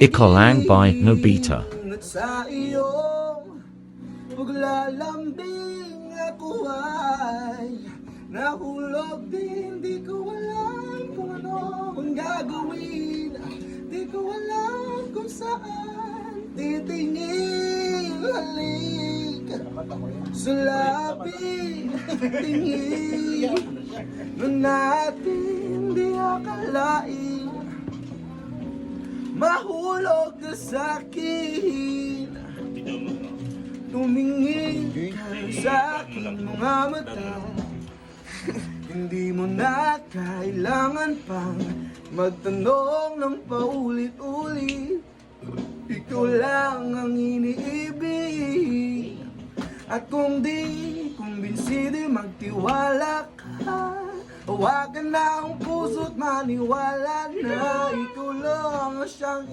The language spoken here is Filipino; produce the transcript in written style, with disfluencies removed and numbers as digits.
Ikalang by Nobita. At sa iyong paglalambing ako ay nahulog din. Di ko alam kung ano ang gagawin. Di ko alam kung saan titingin. Halik sulapin tingin na natin di akalain mahulog ka sa'kin. Tumingin ka sa aking mga mata. Hindi mo na kailangan pang magtanong ng paulit-ulit. Ikaw lang ang iniibig. At kung di kumbinsido magtiwala ka, hawakan na ang puso't maniwala na ikaw lang ang siyang